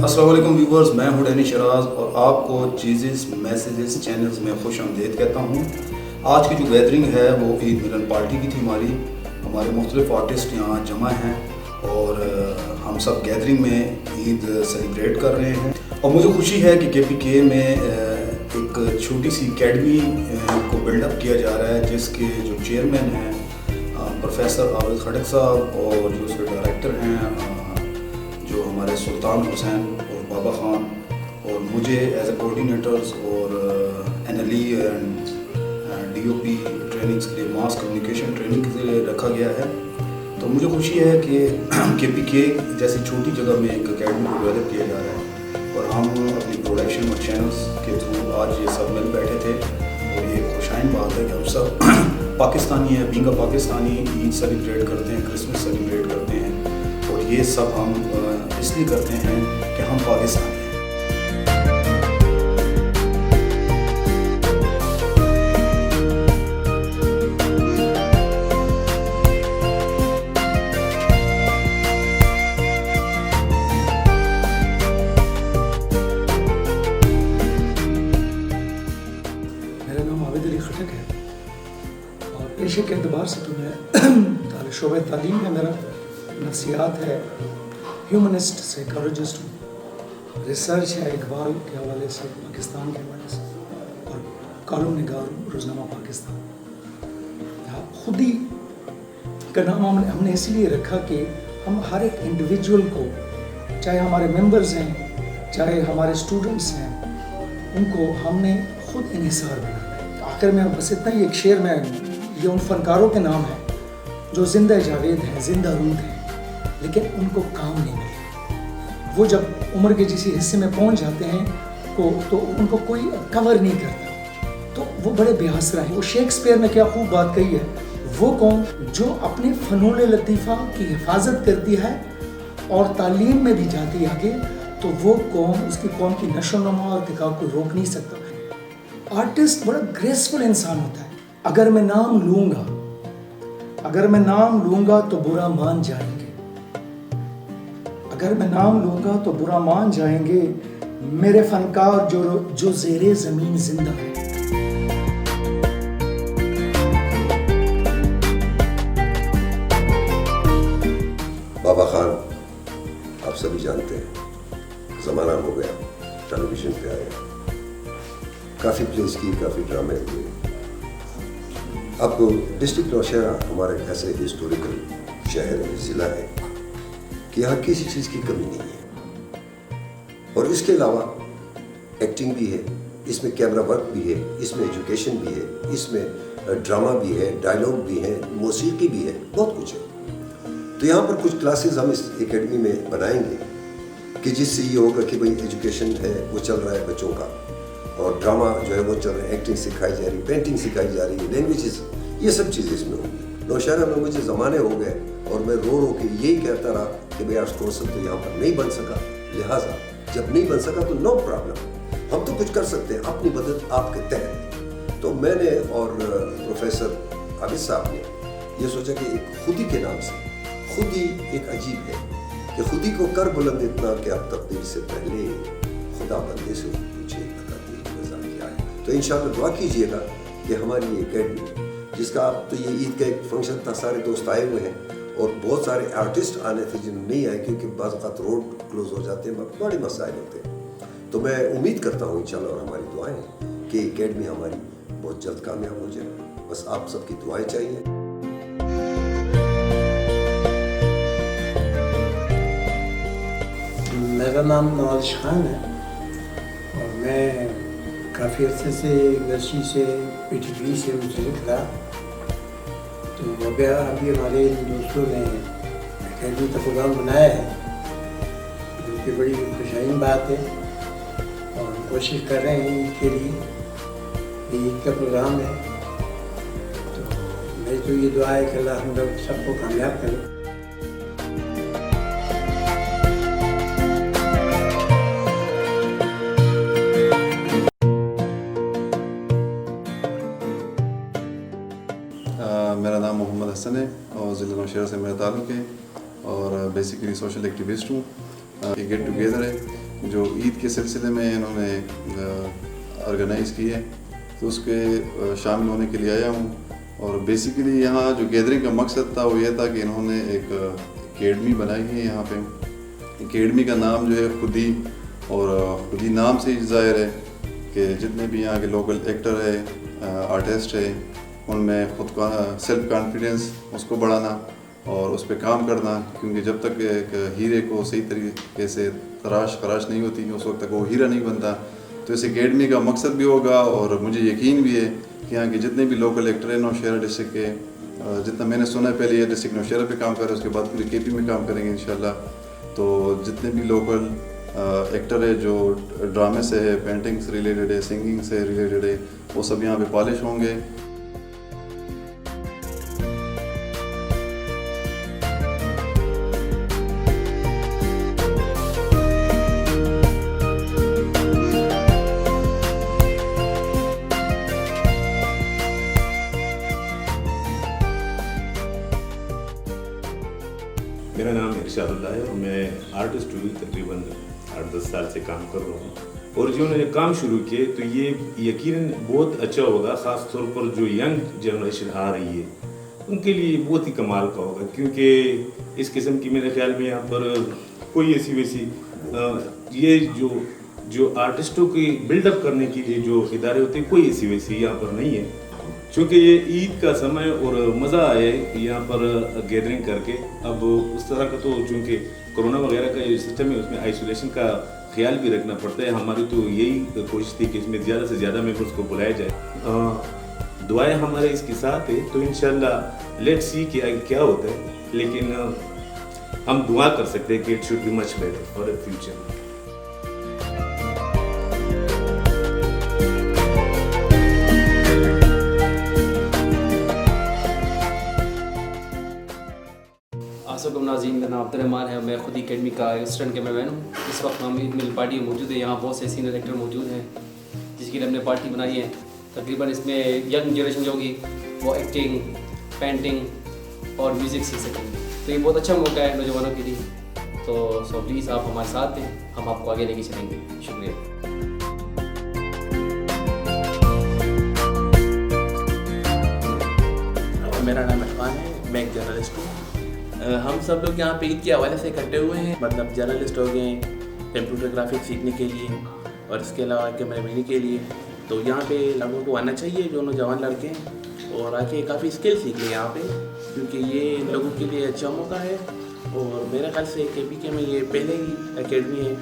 अस्सलाम वालेकुम व्यूवर्स, मैं हूं डैनी शराज और आपको चीज़ेस मैसेजेस चैनल्स में खुश आमदीद कहता हूं। आज की जो गैदरिंग है वो ईद मिलन पार्टी की थी। हमारे मुख्तलिफ आर्टिस्ट यहाँ जमा हैं और हम सब गैदरिंग में ईद सेलिब्रेट कर रहे हैं। और मुझे खुशी है कि KPK में एक छोटी सी अकेडमी को बिल्डअप किया जा रहा है, जिसके जो चेयरमैन हैं प्रोफेसर आबिद खड़क साहब और जो उसके डायरेक्टर हैं जो हमारे सुल्तान हुसैन और बाबा ख़ान, और मुझे एज ए कोऑर्डिनेटर्स और NLE एंड DOP ट्रेनिंग्स के लिए मास कम्युनिकेशन ट्रेनिंग के लिए रखा गया है। तो मुझे खुशी है कि KPK जैसी छोटी जगह में एक अकेडमी को डेवलप किया जा रहा है और हम अपनी प्रोडक्शन और चैनल्स के थ्रू आज ये सब मिल बैठे थे। और ये खुशाइन बात है कि हम सब पाकिस्तानी हैं, being a Pakistani Eid celebrate करते हैं, क्रिसमस सेलिब्रेट करते हैं, और ये सब हम इसलिए करते हैं कि हम पाकिस्तानी हैं। मेरा नाम आबिद अली खटक है और पेशे के अतबार से तो मैं शोबे तालीम है, मेरा नफ्सियात है, ह्यूमनिस्ट साइकोलॉजिस्ट हूँ, रिसर्च है इकबाल के हवाले से, पाकिस्तान के हवाले से, और कॉलम निगार रोज़नामा पाकिस्तान। खुदी का नाम हमने इसलिए रखा कि हम हर एक इंडिविजुअल को, चाहे हमारे मेंबर्स हैं चाहे हमारे स्टूडेंट्स हैं, उनको हमने खुद इन्हिसार बनाना है। आखिर में बस इतना ही एक शेर में, ये उन फनकारों के नाम है जो जिंदा जावेद हैं, जिंदा रूद हैं, लेकिन उनको काम नहीं मिले। वो जब उम्र के जिस हिस्से में पहुंच जाते हैं तो उनको कोई कवर नहीं करता, तो वो बड़े बेआसरा हैं। वो शेक्सपियर ने क्या खूब बात कही है, वो कौम जो अपने फ़नून लतीफ़ा की हिफाजत करती है और तालीम में भी जाती है आगे, तो वो कौम, उसकी कौम की नशो नमा और तिकाब को रोक नहीं सकता। आर्टिस्ट बड़ा ग्रेसफुल इंसान होता है। अगर मैं नाम लूँगा तो बुरा मान जाएंगे, अगर मैं नाम लूँगा तो बुरा मान जाएंगे, मेरे फनकार जो ज़ेरे ज़मीन जिंदा है। बाबा खान आप सभी जानते हैं, ज़माना हो गया, टेलीविज़न पे आए, काफ़ी प्लेस की, काफ़ी ड्रामे हुए। अब डिस्ट्रिक्ट नौशहरा हमारा एक ऐसे हिस्टोरिकल शहर है, ज़िला है कि यहाँ किसी चीज़ की कमी नहीं है। और इसके अलावा एक्टिंग भी है, इसमें कैमरा वर्क भी है, इसमें एजुकेशन भी है, इसमें ड्रामा भी है, डायलॉग भी है, मौसीकी भी है, बहुत कुछ है। तो यहाँ पर कुछ क्लासेस हम इस एकेडमी में बनाएंगे कि जिससे ये होगा कि भाई एजुकेशन है वो चल रहा है बच्चों का, और ड्रामा जो है वो चल रहा है, एक्टिंग सिखाई जा रही है, पेंटिंग सिखाई जा रही है, लैंग्वेजेस, ये सब चीज़ें इसमें होंगी। नौशहरा में मुझे ज़माने हो गए और मैं रो के यही कहता रहा कि भाई आर्ट्स कौंसिल तो यहाँ पर नहीं बन सका, लिहाजा जब नहीं बन सका तो नो प्रॉब्लम, हम तो कुछ कर सकते हैं अपनी मदद आपके तहत। तो मैंने और प्रोफेसर आबिद साहब ने ये सोचा कि एक खुदी के नाम से, खुदी एक अजीब है कि खुदी को कर बुलंद इतना कि आप तकदीर से पहले खुदा बंदे से पूछे नज़र क्या है। तो इंशाअल्लाह दुआ कीजिएगा कि हमारी ये अकेडमी, जिसका आप, तो ये ईद का एक फंक्शन था, सारे दोस्त आए हुए हैं और बहुत सारे आर्टिस्ट आने थे जिन्हें नहीं आए क्योंकि बाज़ वक़्त रोड क्लोज हो जाते हैं, बड़े मसाइल होते हैं। तो मैं उम्मीद करता हूँ इंशाअल्लाह, और हमारी दुआएं कि अकेडमी हमारी बहुत जल्द कामयाब हो जाए। बस आप सबकी दुआएं चाहिए। मेरा नाम नवाज़ खान है और मैं काफ़ी अर्से से यूनिवर्सिटी से PTP से मुंसलिक था। तो अभी हमारे दोस्तों ने अकेडमी का प्रोग्राम बनाया है, जो कि बड़ी खुशाइन बात है, और कोशिश कर रहे हैं ईद के लिए, ईद का प्रोग्राम है। तो मेरी तो ये दुआ है कि अल्लाह हम लोग सबको कामयाब करे। मेरा नाम मोहम्मद हसन है और ज़िला नौशहरा से मेरा ताल्लुक़ है और बेसिकली सोशल एक्टिविस्ट हूँ। ये गेट टुगेदर है जो ईद के सिलसिले में इन्होंने ऑर्गेनाइज़ की है, तो उसके शामिल होने के लिए आया हूँ। और बेसिकली यहाँ जो गैदरिंग का मकसद था वो ये था कि इन्होंने एक एकेडमी बनाई है यहाँ पे। एकेडमी का नाम जो है खुद ही नाम से ही ज़ाहिर है कि जितने भी यहाँ के लोकल एक्टर है, आर्टिस्ट है, उनमें ख़ुद का सेल्फ कॉन्फिडेंस उसको बढ़ाना और उस पर काम करना, क्योंकि जब तक एक हीरे को सही तरीके से तराश नहीं होती उस वक्त तक वो हीरा नहीं बनता। तो इस एकेडमी का मकसद भी होगा और मुझे यकीन भी है कि यहाँ के जितने भी लोकल एक्टर हैं नौशहरा डिस्ट्रिक्ट के, जितना मैंने सुना है पहले ये डिस्ट्रिक्ट नौशहरा पे काम कर रहे हैं, उसके बाद पूरी KP में काम करेंगे इंशाल्लाह। तो जितने भी लोकल एक्टर है जो ड्रामे से है, पेंटिंग से रिलेटेड है, सिंगिंग से रिलेटेड है, वो सब यहाँ पे पॉलिश होंगे। मेरा नाम इरशादुल्लाह है और मैं आर्टिस्ट हुई तकरीबन 8-10 साल से काम कर रहा हूँ। और जो मैंने काम शुरू किए तो ये यकीनन बहुत अच्छा होगा, ख़ास तौर पर जो यंग जनरेशन आ रही है उनके लिए बहुत ही कमाल का होगा, क्योंकि इस किस्म की मेरे ख्याल में यहाँ पर कोई ऐसी वैसी ये जो आर्टिस्टों की बिल्डअप करने के लिए जो इदारे होते हैं कोई ऐसी वैसी यहाँ पर नहीं है। चूँकि ये ईद का समय और मज़ा आए यहाँ पर गैदरिंग करके। अब उस तरह का तो चूँकि कोरोना वगैरह का जो सिस्टम है उसमें आइसोलेशन का ख्याल भी रखना पड़ता है। हमारी तो यही कोशिश थी कि इसमें ज़्यादा से ज़्यादा मेंबर्स को बुलाया जाए। दुआएं हमारे इसके साथ है, तो इंशाल्लाह लेट्स सी कि आगे क्या होता है, लेकिन हम दुआ कर सकते हैं कि it should be much better for the future. Aslam नाज़रीन, मेरा नाम अब्दुर्रहमान है। मैं खुद ही अकेडमी का असिस्टेंट कैमरामैन हूँ। इस वक्त हम ईद मिल पार्टी में मौजूद है। यहाँ बहुत से सीनियर एक्टर मौजूद हैं जिसके लिए हमने पार्टी बनाई है। तकरीबन इसमें यंग जनरेशन जो होगी वो एक्टिंग, पेंटिंग और म्यूज़िक सीख सकेंगे। तो ये बहुत अच्छा मौका है नौजवानों के लिए। तो सो प्लीज़ आप हमारे साथ हैं, हम आपको आगे लेके चलेंगे। शुक्रिया। मेरा नाम इरफान है, मैं एक जर्नलिस्ट हूँ। हम सब लोग यहाँ पे ईद के हवाले से इकट्ठे हुए हैं, मतलब जर्नलिस्ट हो गए, कंप्यूटर ग्राफिक्स सीखने के लिए और इसके अलावा कैमरामैनी के लिए। तो यहाँ पे लोगों को आना चाहिए जो नौजवान लड़के हैं, और आके काफ़ी स्किल सीख लें यहाँ पे, क्योंकि ये लोगों के लिए अच्छा मौका है। और मेरे ख्याल से KPK में ये पहले ही एकेडमी है।